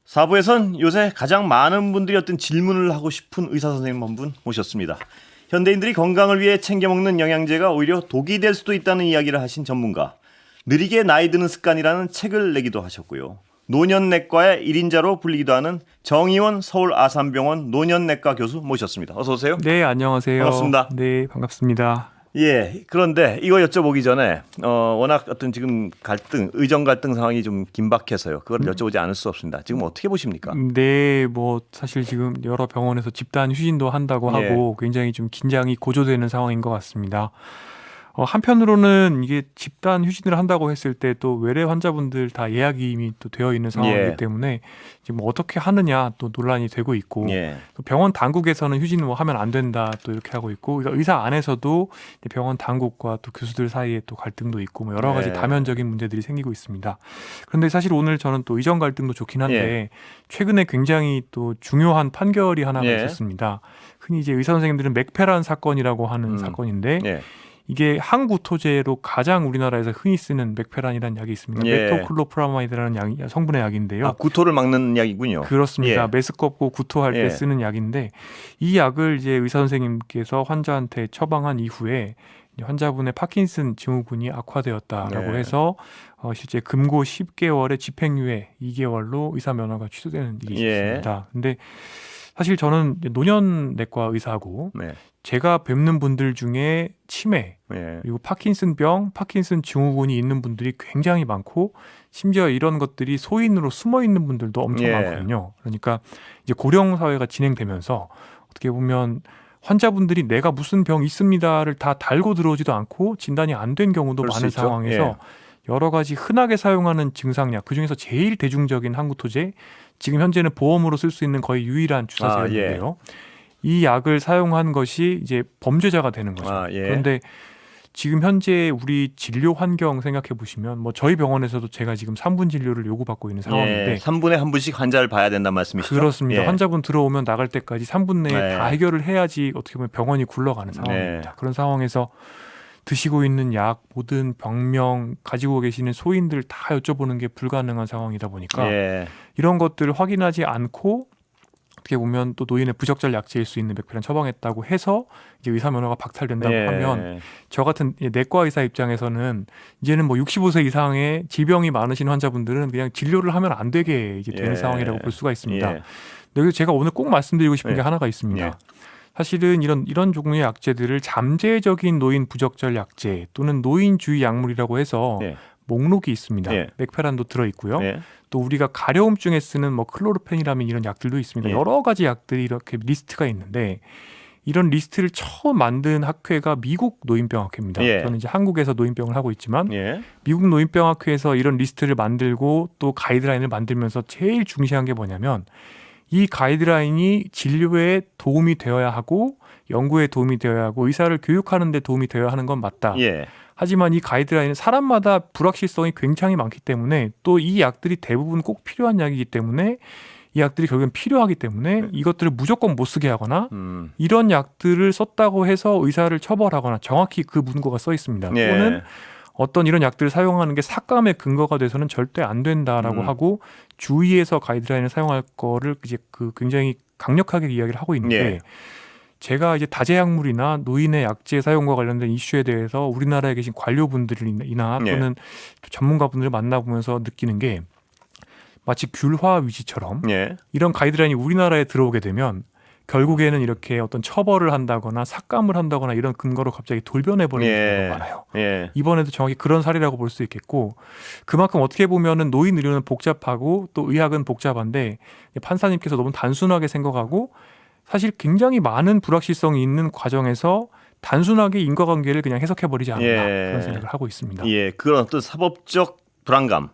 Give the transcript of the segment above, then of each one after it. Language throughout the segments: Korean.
사부에선 요새 가장 많은 분들이 어떤 질문을 하고 싶은 의사 선생님 한 분 모셨습니다. 현대인들이 건강을 위해 챙겨 먹는 영양제가 오히려 독이 될 수도 있다는 이야기를 하신 전문가. 느리게 나이 드는 습관이라는 책을 내기도 하셨고요. 노년내과의 1인자로 불리기도 하는 정의원 서울 아산병원 노년내과 교수 모셨습니다. 어서 오세요. 네, 안녕하세요. 반갑습니다. 네, 반갑습니다. 예, 그런데 이거 여쭤보기 전에 워낙 어떤 지금 의정 갈등 상황이 좀 긴박해서요. 그걸 여쭤보지 않을 수 없습니다. 지금 어떻게 보십니까? 네, 뭐 사실 지금 여러 병원에서 집단 휴진도 한다고 하고 굉장히 좀 긴장이 고조되는 상황인 것 같습니다. 한편으로는 이게 집단 휴진을 한다고 했을 때 또 외래 환자분들 다 예약이 이미 또 되어 있는 상황이기 때문에 지금 어떻게 하느냐 또 논란이 되고 있고 또 병원 당국에서는 휴진 뭐 하면 안 된다 또 이렇게 하고 있고 그러니까 의사 안에서도 병원 당국과 또 교수들 사이에 또 갈등도 있고 뭐 여러 가지 다면적인 문제들이 생기고 있습니다. 그런데 사실 오늘 저는 또 의정 갈등도 좋긴 한데 최근에 굉장히 또 중요한 판결이 하나가 있었습니다. 흔히 이제 의사 선생님들은 맥페란 사건이라고 하는 사건인데 이게 항구토제로 가장 우리나라에서 흔히 쓰는 맥페란이라는 약이 있습니다. 메토클로프라마이드라는 성분의 약인데요. 아, 구토를 막는 약이군요. 그렇습니다. 메스껍고 구토할 때 쓰는 약인데 이 약을 이제 의사 선생님께서 환자한테 처방한 이후에 환자분의 파킨슨 증후군이 악화되었다라고 해서 실제 금고 10개월에 집행유예 2개월로 의사 면허가 취소되는 일이 있었습니다. 근데 사실 저는 노년내과 의사고 제가 뵙는 분들 중에 치매 그리고 파킨슨병, 파킨슨 증후군이 있는 분들이 굉장히 많고 심지어 이런 것들이 소인으로 숨어 있는 분들도 엄청 많거든요. 그러니까 이제 고령 사회가 진행되면서 어떻게 보면 환자분들이 내가 무슨 병 있습니다를 다 달고 들어오지도 않고 진단이 안 된 경우도 많은 상황에서 여러 가지 흔하게 사용하는 증상약 그중에서 제일 대중적인 항구토제 지금 현재는 보험으로 쓸 수 있는 거의 유일한 주사제였는데요. 이 약을 사용한 것이 이제 범죄자가 되는 거죠. 그런데 지금 현재 우리 진료 환경 생각해 보시면 뭐 저희 병원에서도 제가 지금 3분 진료를 요구받고 있는 상황인데 3분에 한 분씩 환자를 봐야 된다는 말씀이시죠? 그렇습니다. 환자분 들어오면 나갈 때까지 3분 내에 다 해결을 해야지 어떻게 보면 병원이 굴러가는 상황입니다. 그런 상황에서 드시고 있는 약, 모든 병명, 가지고 계시는 소인들 다 여쭤보는 게 불가능한 상황이다 보니까 이런 것들을 확인하지 않고 어떻게 보면 또 노인의 부적절 약제일 수 있는 맥페란 처방했다고 해서 이제 의사 면허가 박탈된다고 하면 저 같은 내과 의사 입장에서는 이제는 뭐 65세 이상의 질병이 많으신 환자분들은 그냥 진료를 하면 안 되게 이제 되는 상황이라고 볼 수가 있습니다. 그래서 제가 오늘 꼭 말씀드리고 싶은 게 하나가 있습니다. 사실은 이런 종류의 약제들을 잠재적인 노인 부적절 약제 또는 노인주의 약물이라고 해서 목록이 있습니다. 맥페란도 들어있고요. 또 우리가 가려움증에 쓰는 뭐 클로르펜이라면 이런 약들도 있습니다. 여러 가지 약들이 이렇게 리스트가 있는데 이런 리스트를 처음 만든 학회가 미국 노인병학회입니다. 저는 이제 한국에서 노인병을 하고 있지만 미국 노인병학회에서 이런 리스트를 만들고 또 가이드라인을 만들면서 제일 중시한 게 뭐냐면 이 가이드라인이 진료에 도움이 되어야 하고 연구에 도움이 되어야 하고 의사를 교육하는 데 도움이 되어야 하는 건 맞다. 하지만 이 가이드라인은 사람마다 불확실성이 굉장히 많기 때문에 또 이 약들이 대부분 꼭 필요한 약이기 때문에 이 약들이 결국엔 필요하기 때문에 이것들을 무조건 못 쓰게 하거나 이런 약들을 썼다고 해서 의사를 처벌하거나 정확히 그 문구가 써 있습니다. 또는 어떤 이런 약들을 사용하는 게 삭감의 근거가 돼서는 절대 안 된다라고 하고 주의해서 가이드라인을 사용할 거를 이제 굉장히 강력하게 이야기를 하고 있는데 제가 이제 다제약물이나 노인의 약제 사용과 관련된 이슈에 대해서 우리나라에 계신 관료분들이나 또는 전문가분들을 만나보면서 느끼는 게 마치 귤화 위지처럼 이런 가이드라인이 우리나라에 들어오게 되면 결국에는 이렇게 어떤 처벌을 한다거나 삭감을 한다거나 이런 근거로 갑자기 돌변해버리는 경우가 많아요. 이번에도 정확히 그런 사례라고 볼 수 있겠고 그만큼 어떻게 보면은 노인 의료는 복잡하고 또 의학은 복잡한데 판사님께서 너무 단순하게 생각하고 사실 굉장히 많은 불확실성이 있는 과정에서 단순하게 인과관계를 그냥 해석해버리지 않았나 그런 생각을 하고 있습니다. 그런 어떤 사법적 불안감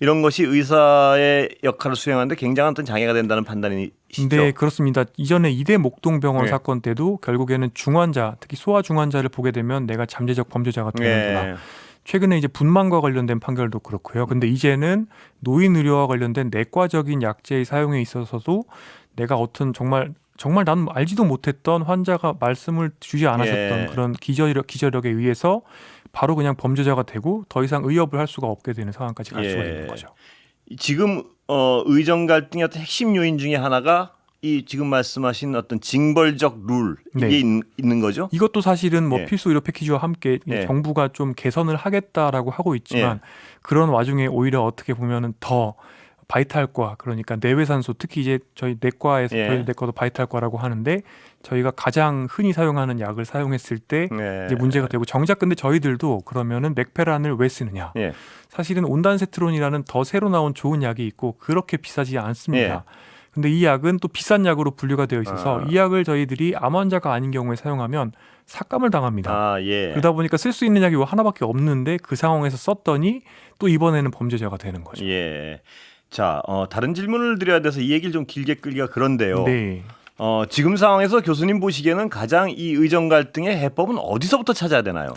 이런 것이 의사의 역할을 수행하는데 굉장한 어떤 장애가 된다는 판단이시죠? 네, 그렇습니다. 이전에 이대 목동병원 사건 때도 결국에는 중환자, 특히 소아중환자를 보게 되면 내가 잠재적 범죄자가 되는구나. 최근에 이제 분만과 관련된 판결도 그렇고요. 근데 이제는 노인 의료와 관련된 내과적인 약제의 사용에 있어서도 내가 어떤 정말 나는 알지도 못했던 환자가 말씀을 주지 않으셨던 그런 기저력에 의해서 바로 그냥 범죄자가 되고 더 이상 의협을 할 수가 없게 되는 상황까지 갈 수가 있는 거죠. 지금 의정 갈등의 어떤 핵심 요인 중에 하나가 이 지금 말씀하신 어떤 징벌적 룰 이게 네. 있는 거죠? 이것도 사실은 뭐 예. 필수 의료 패키지와 함께 예. 정부가 좀 개선을 하겠다라고 하고 있지만 그런 와중에 오히려 어떻게 보면은 더 바이탈과 그러니까 내외산소 특히 이제 저희 내과에서 예. 저희 내과도 바이탈과라고 하는데 저희가 가장 흔히 사용하는 약을 사용했을 때 이제 문제가 되고 정작 근데 저희들도 그러면은 맥페란을 왜 쓰느냐? 예. 사실은 온단세트론이라는 더 새로 나온 좋은 약이 있고 그렇게 비싸지 않습니다. 근데 이 약은 또 비싼 약으로 분류가 되어 있어서 이 약을 저희들이 암 환자가 아닌 경우에 사용하면 삭감을 당합니다. 그러다 보니까 쓸 수 있는 약이 하나밖에 없는데 그 상황에서 썼더니 또 이번에는 범죄자가 되는 거죠. 예. 자, 다른 질문을 드려야 돼서 이 얘기를 좀 길게 끌기가 그런데요. 네. 지금 상황에서 교수님 보시기에는 가장 이 의정 갈등의 해법은 어디서부터 찾아야 되나요?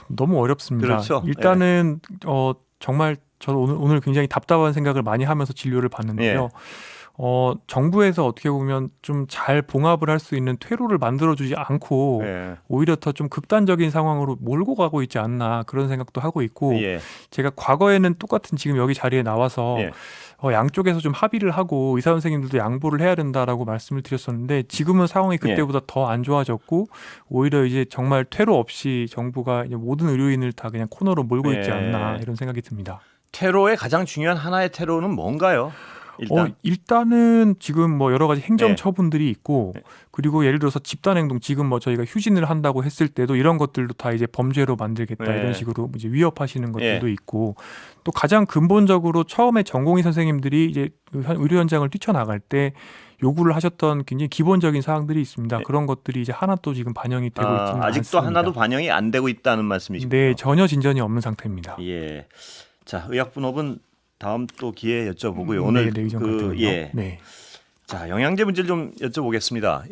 너무 어렵습니다. 그렇죠. 일단은 정말 저는 오늘 굉장히 답답한 생각을 많이 하면서 진료를 받는데요. 정부에서 어떻게 보면 좀 잘 봉합을 할 수 있는 퇴로를 만들어주지 않고 오히려 더 좀 극단적인 상황으로 몰고 가고 있지 않나 그런 생각도 하고 있고 제가 과거에는 똑같은 지금 여기 자리에 나와서 양쪽에서 좀 합의를 하고 의사 선생님들도 양보를 해야 된다라고 말씀을 드렸었는데 지금은 상황이 그때보다 더 안 좋아졌고 오히려 이제 정말 퇴로 없이 정부가 이제 모든 의료인을 다 그냥 코너로 몰고 있지 않나 이런 생각이 듭니다. 퇴로의 가장 중요한 하나의 퇴로는 뭔가요? 일단은 지금 뭐 여러 가지 행정 처분들이 있고 그리고 예를 들어서 집단행동 지금 뭐 저희가 휴진을 한다고 했을 때도 이런 것들도 다 이제 범죄로 만들겠다 이런 식으로 이제 위협하시는 것들도 있고 또 가장 근본적으로 처음에 전공의 선생님들이 이제 의료 현장을 뛰쳐나갈 때 요구를 하셨던 굉장히 기본적인 사항들이 있습니다. 그런 것들이 이제 하나도 지금 반영이 되고 있지는 않습니다. 아직도 하나도 반영이 안 되고 있다는 말씀이시군요. 네, 전혀 진전이 없는 상태입니다. 자, 의학분업은 다음 또 기회에 여쭤보고요. 오늘 자, 영양제 문제를 좀 여쭤보겠습니다.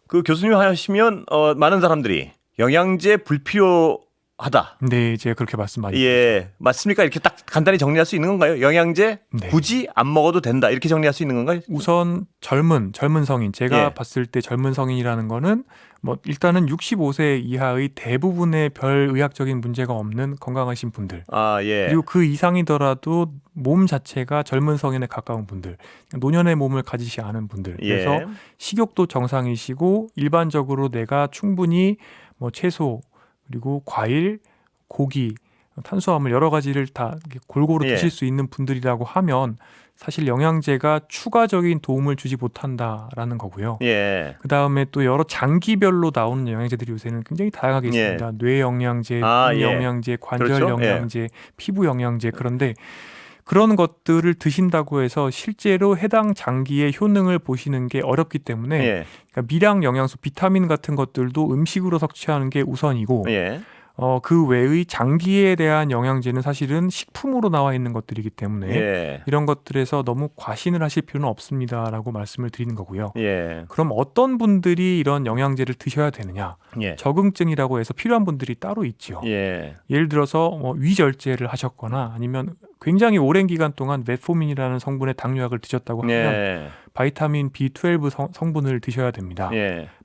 그 교수님 하시면 많은 사람들이 영양제 불필요하다. 네, 제가 그렇게 말씀 많이 드렸죠. 맞습니까? 이렇게 딱 간단히 정리할 수 있는 건가요? 영양제 굳이 안 먹어도 된다. 이렇게 정리할 수 있는 건가요? 우선 젊은 성인 제가 봤을 때 젊은 성인이라는 거는 뭐 일단은 65세 이하의 대부분의 별 의학적인 문제가 없는 건강하신 분들 그리고 그 이상이더라도 몸 자체가 젊은 성인에 가까운 분들 노년의 몸을 가지지 않은 분들 그래서 식욕도 정상이시고 일반적으로 내가 충분히 뭐 채소 그리고 과일, 고기, 탄수화물 여러 가지를 다 골고루 드실 수 있는 분들이라고 하면 사실 영양제가 추가적인 도움을 주지 못한다라는 거고요. 그다음에 또 여러 장기별로 나오는 영양제들이 요새는 굉장히 다양하게 있습니다. 뇌 영양제, 뇌 영양제, 관절 영양제, 피부 영양제 그런데 그런 것들을 드신다고 해서 실제로 해당 장기의 효능을 보시는 게 어렵기 때문에 그러니까 미량 영양소, 비타민 같은 것들도 음식으로 섭취하는 게 우선이고 그 외의 장기에 대한 영양제는 사실은 식품으로 나와 있는 것들이기 때문에 이런 것들에서 너무 과신을 하실 필요는 없습니다라고 말씀을 드리는 거고요. 그럼 어떤 분들이 이런 영양제를 드셔야 되느냐? 적응증이라고 해서 필요한 분들이 따로 있죠. 예를 들어서 뭐 위절제를 하셨거나 아니면 굉장히 오랜 기간 동안 메포민이라는 성분의 당뇨약을 드셨다고 하면 바이타민 B12 성분을 드셔야 됩니다.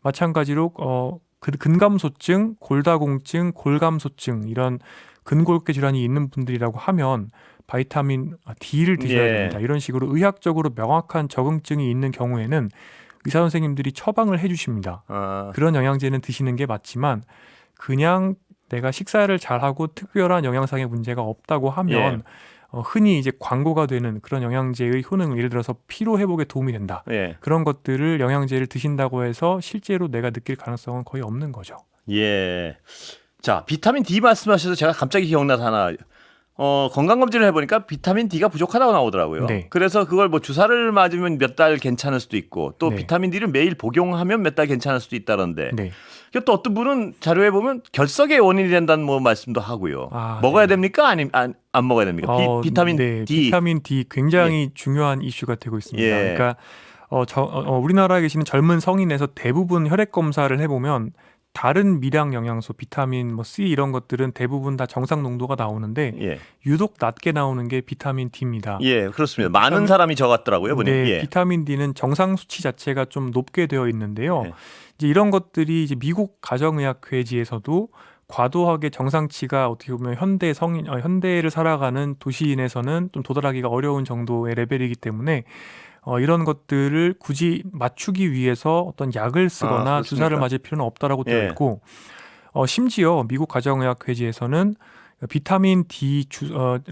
마찬가지로 근감소증, 골다공증, 골감소증 이런 근골격 질환이 있는 분들이라고 하면 바이타민 D를 드셔야 됩니다. 이런 식으로 의학적으로 명확한 적응증이 있는 경우에는 의사 선생님들이 처방을 해주십니다. 그런 영양제는 드시는 게 맞지만 그냥 내가 식사를 잘하고 특별한 영양상의 문제가 없다고 하면 흔히 이제 광고가 되는 그런 영양제의 효능 예를 들어서 피로 회복에 도움이 된다. 그런 것들을 영양제를 드신다고 해서 실제로 내가 느낄 가능성은 거의 없는 거죠. 자, 비타민 D 말씀하셔서 제가 갑자기 기억나서 하나 건강검진을 해보니까 비타민 D가 부족하다고 나오더라고요. 그래서 그걸 뭐 주사를 맞으면 몇 달 괜찮을 수도 있고 또 비타민 D를 매일 복용하면 몇 달 괜찮을 수도 있다던데 또 어떤 분은 자료에 보면 결석의 원인이 된다는 뭐 말씀도 하고요. 먹어야 됩니까? 아니면 안 먹어야 됩니까? 비타민 D. 비타민 D 굉장히 중요한 이슈가 되고 있습니다. 그러니까 우리나라에 계시는 젊은 성인에서 대부분 혈액 검사를 해보면 다른 미량 영양소, 비타민, 뭐 C 이런 것들은 대부분 다 정상 농도가 나오는데 유독 낮게 나오는 게 비타민 D입니다. 그렇습니다. 많은 사람이 적었더라고요, 보니. 비타민 D는 정상 수치 자체가 좀 높게 되어 있는데요. 이제 이런 것들이 이제 미국 가정의학회지에서도 과도하게 정상치가 어떻게 보면 현대를 살아가는 도시인에서는 좀 도달하기가 어려운 정도의 레벨이기 때문에 이런 것들을 굳이 맞추기 위해서 어떤 약을 쓰거나 주사를 맞을 필요는 없다라고 되어 있고 심지어 미국 가정의학회지에서는 비타민 D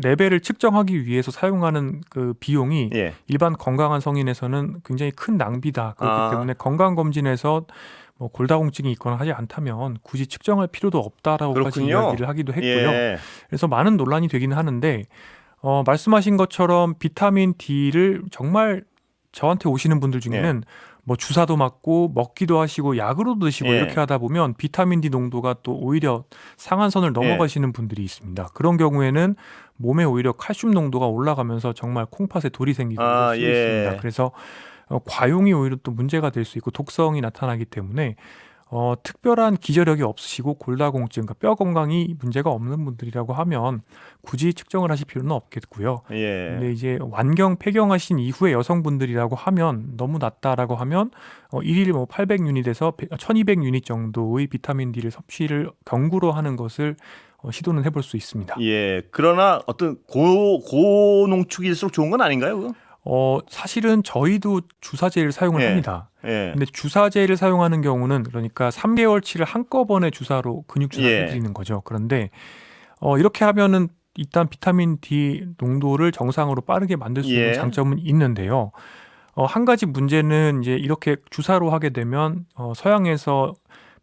레벨을 측정하기 위해서 사용하는 그 비용이 일반 건강한 성인에서는 굉장히 큰 낭비다. 그렇기 때문에 건강검진에서 뭐 골다공증이 있거나 하지 않다면 굳이 측정할 필요도 없다라고까지 이야기를 하기도 했고요. 그래서 많은 논란이 되기는 하는데 말씀하신 것처럼 비타민 D를 정말 저한테 오시는 분들 중에는 뭐 주사도 맞고 먹기도 하시고 약으로도 드시고 이렇게 하다 보면 비타민 D 농도가 또 오히려 상한선을 넘어가시는 분들이 있습니다. 그런 경우에는 몸에 오히려 칼슘 농도가 올라가면서 정말 콩팥에 돌이 생기고 이럴 수 있습니다. 그래서 과용이 오히려 또 문제가 될 수 있고 독성이 나타나기 때문에 특별한 기저력이 없으시고 골다공증, 그러니까 뼈 건강이 문제가 없는 분들이라고 하면 굳이 측정을 하실 필요는 없겠고요. 근데 이제 완경 폐경하신 이후에 여성분들이라고 하면 너무 낮다라고 하면 일일 뭐 800유닛에서 1200유닛 정도의 비타민 D를 섭취를 경구로 하는 것을 시도는 해볼 수 있습니다. 그러나 어떤 고농축일수록 좋은 건 아닌가요? 그거? 사실은 저희도 주사제를 사용을 합니다. 근데 주사제를 사용하는 경우는 그러니까 3개월치를 한꺼번에 주사로 근육 주사를 해드리는 거죠. 그런데 이렇게 하면은 일단 비타민 D 농도를 정상으로 빠르게 만들 수 있는 장점은 있는데요. 한 가지 문제는 이제 이렇게 주사로 하게 되면 서양에서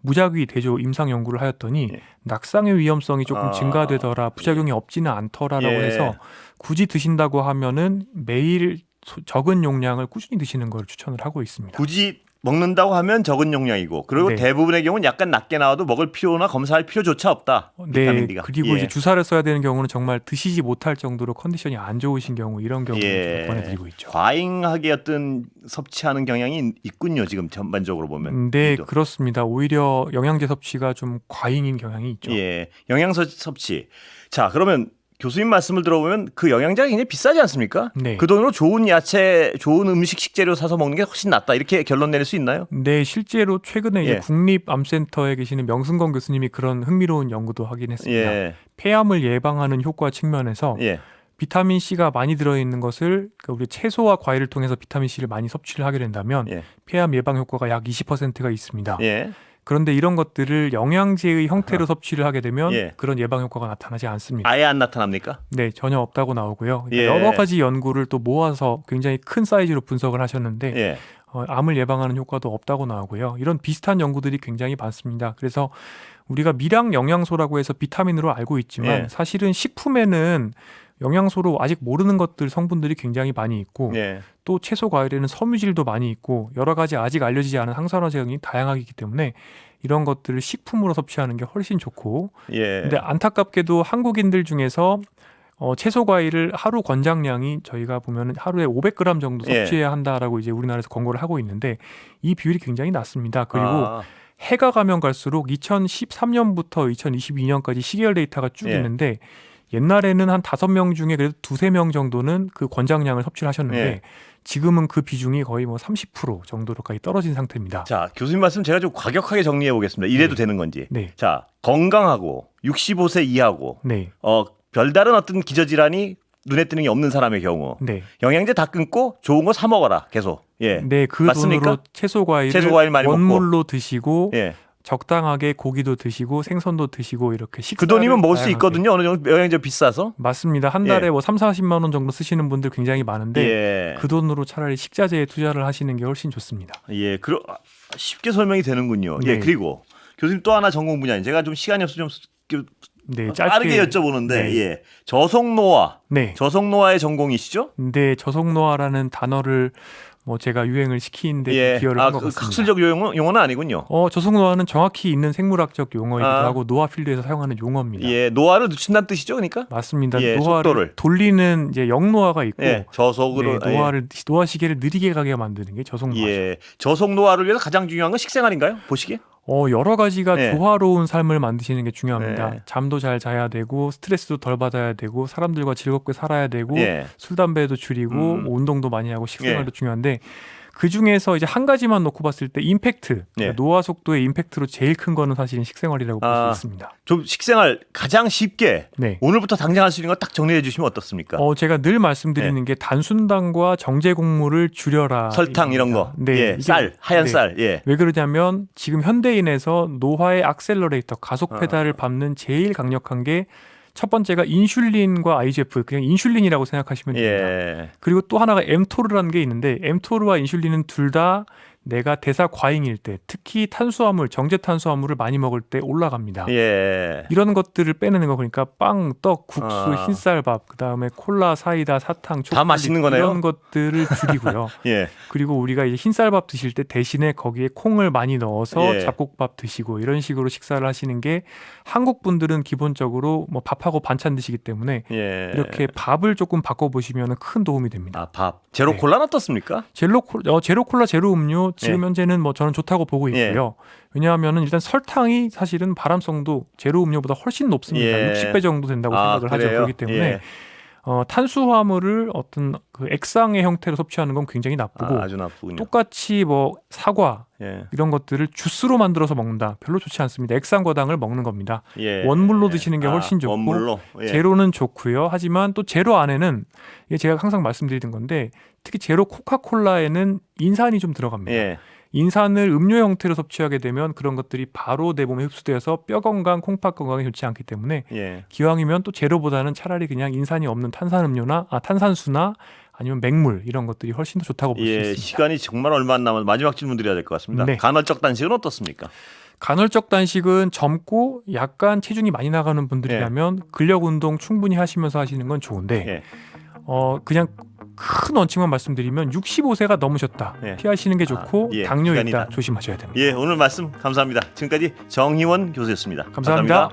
무작위 대조 임상 연구를 하였더니 낙상의 위험성이 조금 증가되더라, 부작용이 없지는 않더라라고 해서 굳이 드신다고 하면은 매일 적은 용량을 꾸준히 드시는 걸 추천을 하고 있습니다. 굳이 먹는다고 하면 적은 용량이고 그리고 대부분의 경우는 약간 낮게 나와도 먹을 필요나 검사할 필요조차 없다. 비타민 D가. 그리고 이제 주사를 써야 되는 경우는 정말 드시지 못할 정도로 컨디션이 안 좋으신 경우 이런 경우를 권해드리고 있죠. 과잉하게 어떤 섭취하는 경향이 있군요. 지금 전반적으로 보면. 네, 그렇습니다. 오히려 영양제 섭취가 좀 과잉인 경향이 있죠. 영양소 섭취. 자, 그러면 교수님 말씀을 들어보면 그 영양제가 굉장히 비싸지 않습니까? 그 돈으로 좋은 야채, 좋은 음식, 식재료 사서 먹는 게 훨씬 낫다. 이렇게 결론 내릴 수 있나요? 네, 실제로 최근에 이제 국립암센터에 계시는 명승건 교수님이 그런 흥미로운 연구도 하긴 했습니다. 폐암을 예방하는 효과 측면에서 비타민 C가 많이 들어있는 것을 우리 채소와 과일을 통해서 비타민 C를 많이 섭취를 하게 된다면 폐암 예방 효과가 약 20%가 있습니다. 그런데 이런 것들을 영양제의 형태로 섭취를 하게 되면 그런 예방 효과가 나타나지 않습니다. 아예 안 나타납니까? 네, 전혀 없다고 나오고요. 여러 가지 연구를 또 모아서 굉장히 큰 사이즈로 분석을 하셨는데 암을 예방하는 효과도 없다고 나오고요. 이런 비슷한 연구들이 굉장히 많습니다. 그래서 우리가 미량 영양소라고 해서 비타민으로 알고 있지만 사실은 식품에는 영양소로 아직 모르는 것들 성분들이 굉장히 많이 있고 또 채소 과일에는 섬유질도 많이 있고 여러 가지 아직 알려지지 않은 항산화 제형이 다양하기 때문에 이런 것들을 식품으로 섭취하는 게 훨씬 좋고 근데 안타깝게도 한국인들 중에서 채소 과일을 하루 권장량이 저희가 보면은 하루에 500g 정도 섭취해야 한다라고 이제 우리나라에서 권고를 하고 있는데 이 비율이 굉장히 낮습니다. 그리고 해가 가면 갈수록 2013년부터 2022년까지 시계열 데이터가 쭉 있는데 옛날에는 한 5명 중에 그래도 2-3명 정도는 그 권장량을 섭취를 하셨는데 지금은 그 비중이 거의 뭐 30% 정도로까지 떨어진 상태입니다. 자, 교수님 말씀 제가 좀 과격하게 정리해 보겠습니다. 이래도 되는 건지. 자, 건강하고 65세 이하고 별다른 어떤 기저질환이 눈에 띄는 게 없는 사람의 경우 영양제 다 끊고 좋은 거 사 먹어라 계속. 그 맞습니까? 돈으로 채소 과일 많이 원물로 먹고. 드시고 적당하게 고기도 드시고 생선도 드시고 이렇게 그 돈이면 먹을 수 있거든요. 어느 정도 영양제 비싸서. 맞습니다. 한 달에 뭐 3-40만 원 정도 쓰시는 분들 굉장히 많은데 그 돈으로 차라리 식자재에 투자를 하시는 게 훨씬 좋습니다. 쉽게 설명이 되는군요. 그리고 교수님 또 하나 전공 분야인 제가 좀 시간이 없어서 좀 빠르게 여쭤보는데 저속노화. 저속노화의 전공이시죠? 네, 저속노화라는 단어를 뭐 제가 유행을 시키는데 기여를 한 것 같습니다. 학술적 용어는 아니군요. 저속노화는 정확히 있는 생물학적 용어이기도 하고 노화 필드에서 사용하는 용어입니다. 노화를 늦춘다는 뜻이죠, 그러니까? 맞습니다. 노화를 속도를. 돌리는 이제 역노화가 있고 저속으로 노화 시계를 느리게 가게 만드는 게 저속노화죠. 저속노화를 위해서 가장 중요한 건 식생활인가요? 보시기에? 여러 가지가 조화로운 삶을 만드시는 게 중요합니다. 잠도 잘 자야 되고 스트레스도 덜 받아야 되고 사람들과 즐겁게 살아야 되고 술 담배도 줄이고 운동도 많이 하고 식생활도 중요한데 그 중에서 이제 한 가지만 놓고 봤을 때 임팩트, 예. 노화 속도의 임팩트로 제일 큰 거는 사실은 식생활이라고 볼 수 있습니다. 좀 식생활 가장 쉽게 네. 오늘부터 당장 할 수 있는 거 딱 정리해 주시면 어떻습니까? 제가 늘 말씀드리는 게 단순당과 정제 곡물을 줄여라. 설탕 이런 거, 네, 예, 이게- 쌀, 하얀 네. 쌀, 예. 왜 그러냐면 지금 현대인에서 노화의 액셀러레이터, 가속 페달을 밟는 제일 강력한 게 첫 번째가 인슐린과 IGF, 그냥 인슐린이라고 생각하시면 됩니다. 예. 그리고 또 하나가 엠토르라는 게 있는데 엠토르와 인슐린은 둘 다 내가 대사 과잉일 때, 특히 탄수화물, 정제 탄수화물을 많이 먹을 때 올라갑니다. 예. 이런 것들을 빼내는 거 그러니까 빵, 떡, 국수, 아. 흰쌀밥, 그다음에 콜라, 사이다, 사탕, 초콜릿 다 맛있는 거네요? 이런 것들을 줄이고요. 예. 그리고 우리가 이제 흰쌀밥 드실 때 대신에 거기에 콩을 많이 넣어서 예. 잡곡밥 드시고 이런 식으로 식사를 하시는 게 한국 분들은 기본적으로 뭐 밥하고 반찬 드시기 때문에 예. 이렇게 밥을 조금 바꿔 보시면 큰 도움이 됩니다. 아, 밥. 제로 네. 콜라는 어떻습니까? 제로 콜라, 제로 음료 지금 예. 현재는 뭐 저는 좋다고 보고 있고요. 왜냐하면은 일단 설탕이 사실은 발암성도 제로 음료보다 훨씬 높습니다. 예. 60배 정도 된다고 생각을 하죠. 그래요? 그렇기 때문에 예. 탄수화물을 어떤 그 액상의 형태로 섭취하는 건 굉장히 나쁘고 아주 나쁘군요. 똑같이 뭐 사과 예. 이런 것들을 주스로 만들어서 먹는다. 별로 좋지 않습니다. 액상과당을 먹는 겁니다. 예. 원물로 드시는 게 훨씬 좋고 원물로. 예. 제로는 좋고요. 하지만 또 제로 안에는 이게 제가 항상 말씀드리는 건데 특히 제로 코카콜라에는 인산이 좀 들어갑니다. 예. 인산을 음료 형태로 섭취하게 되면 그런 것들이 바로 내 몸에 흡수되어서 뼈 건강, 콩팥 건강에 좋지 않기 때문에 예. 기왕이면 또 제로보다는 차라리 그냥 인산이 없는 탄산수나 아니면 맹물 이런 것들이 훨씬 더 좋다고 볼 수 예. 있습니다. 시간이 정말 얼마 안 남아서 마지막 질문 드려야 될 것 같습니다. 네. 간헐적 단식은 어떻습니까? 간헐적 단식은 젊고 약간 체중이 많이 나가는 분들이라면 근력 운동 충분히 하시면서 하시는 건 좋은데 예. 그냥 큰 원칙만 말씀드리면 65세가 넘으셨다. 예. 피하시는 게 좋고 예. 당뇨 시간이 있다. 다- 조심하셔야 됩니다. 예, 오늘 말씀 감사합니다. 지금까지 정희원 교수였습니다. 감사합니다.